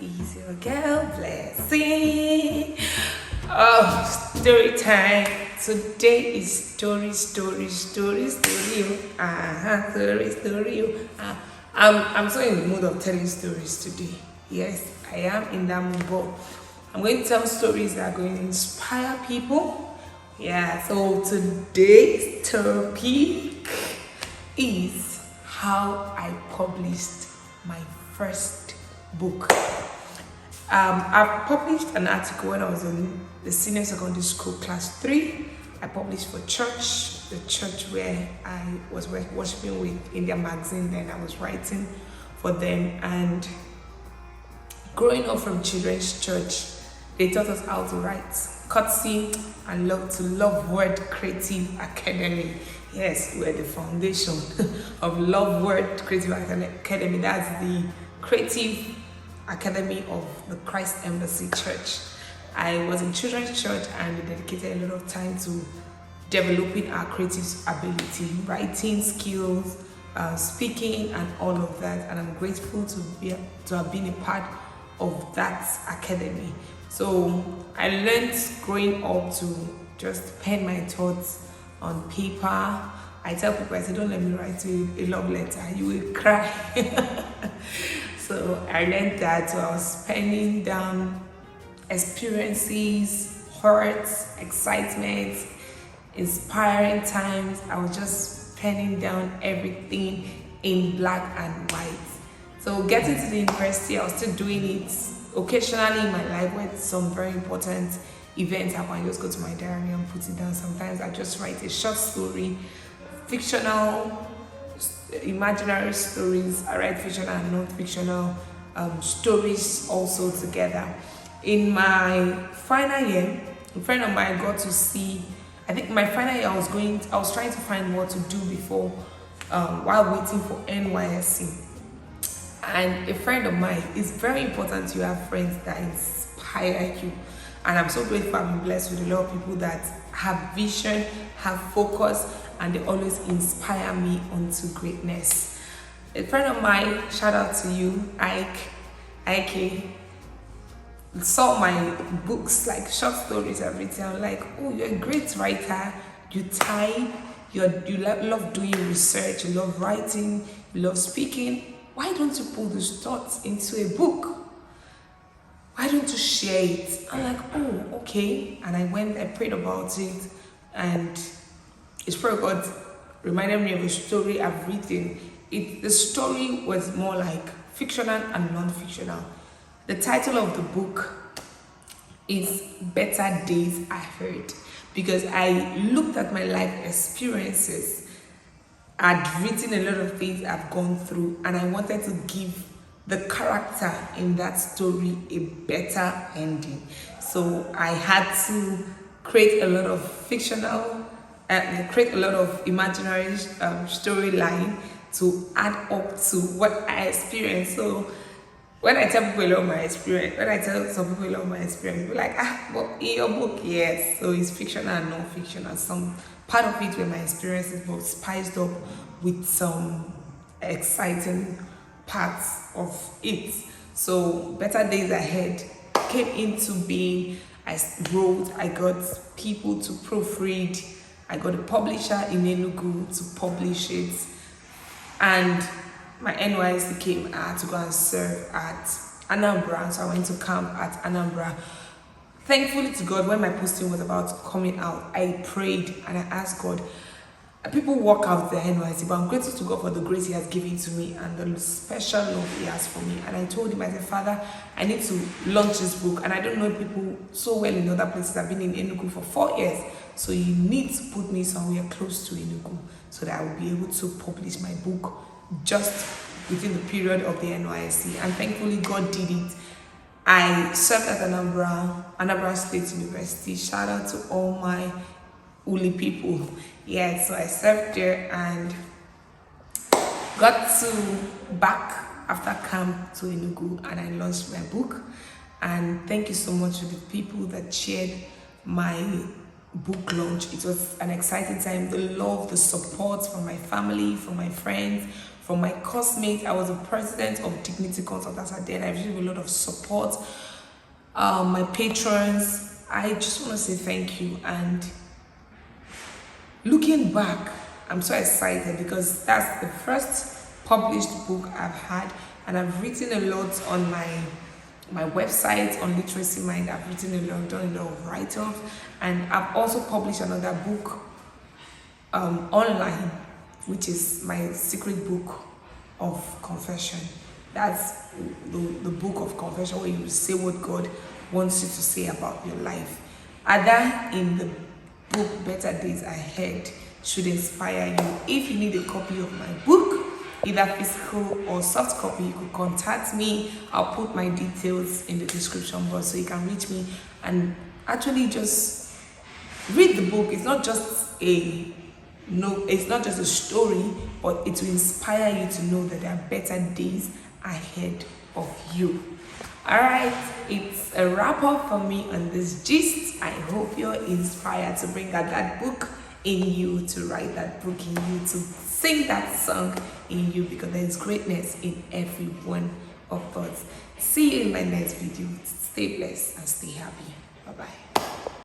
is your girl Blessing. Oh, story time. Today is story. Story. Story. I'm so in the mood of telling stories today. Yes, I am in that mood. But I'm going to tell stories that are going to inspire people. Yeah, so today's topic is how I published my first book. I published an article when I was in the senior secondary school, class 3. I published for church, the church where I was worshiping with, in their magazine. Then I was writing for them. And growing up from children's church, they taught us how to write. Courtesy and Love Word Creative Academy. Yes, we're the foundation of Love Word Creative Academy. That's the creative academy of the Christ Embassy Church. I was in children's church and we dedicated a lot of time to developing our creative ability, writing skills, speaking, and all of that. And I'm grateful to have been a part of that academy. So I learned growing up to just pen my thoughts on paper. I tell people, I say, don't let me write you a love letter, you will cry. So I learned that. So I was penning down experiences, hurts, excitement, inspiring times. I was just penning down everything in black and white. So getting to the university, I was still doing it occasionally in my life when some very important events happen. I just go to my diary and put it down. Sometimes I just write a short story, fictional, imaginary stories. I write fictional and non-fictional stories also together. In my final year, a friend of mine got to see, I think my final year I was trying to find what to do before while waiting for NYSC. And a friend of mine, it's very important you have friends that inspire you. And I'm so grateful I've been blessed with a lot of people that have vision, have focus, and they always inspire me onto greatness. A friend of mine, shout out to you, Ike, saw my books, like short stories, everything. I'm like, oh, you're a great writer, you type, you love doing research, you love writing, you love speaking. Why don't you put those thoughts into a book? Why don't you share it? I'm like, oh, okay. And I prayed about it, and it's probably God reminded me of a story I've written. The story was more like fictional and non-fictional. The title of the book is Better Days Ahead, because I looked at my life experiences. I'd written a lot of things I've gone through, and I wanted to give the character in that story a better ending. So I had to create a lot of fictional, create a lot of imaginary storyline to add up to what I experienced. So when I tell people a lot of my experience, when I tell some people a lot of my experience, they're like, but in your book, yes. So it's fictional and non-fictional. Some part of it were my experiences, but spiced up with some exciting parts of it. So Better Days Ahead came into being. I wrote, I got people to proofread, I got a publisher in Enugu to publish it, and my NYSC came to go and serve at Anambra. So I went to camp at Anambra. Thankfully to God, when my posting was about coming out, I prayed and I asked God. People walk out the NYSC, but I'm grateful to God for the grace He has given to me and the special love He has for me. And I told Him, I said, Father, I need to launch this book. And I don't know people so well in other places. I've been in Enugu for 4 years. So you need to put me somewhere close to Enugu so that I will be able to publish my book just within the period of the NYSC. And thankfully, God did it. I served at Anambra State University. Shout out to all my Uli people. Yeah, so I served there and got back after camp to Enugu, and I launched my book. And thank you so much to the people that shared my book launch. It was an exciting time. The love, the support from my family, from my friends, from my classmates. I was the president of Dignity Consultants at then. I received a lot of support. My patrons, I just want to say thank you. And looking back, I'm so excited because that's the first published book I've had, and I've written a lot on my website on Literacy Mind. I've written a lot, done a lot of write-offs, and I've also published another book online, which is my secret book of confession. That's the book of confession, where you say what God wants you to say about your life. Other in the book Better Days Ahead should inspire you. If you need a copy of my book, either physical or soft copy, you could contact me. I'll put my details in the description box so you can reach me and actually just read the book. It's not just it's not just a story, but it will inspire you to know that there are better days ahead of you. Alright, it's a wrap up for me on this gist. I hope you're inspired to bring out that book in you, to write that book in you, to sing that song in you, because there is greatness in every one of us. See you in my next video. Stay blessed and stay happy. Bye bye.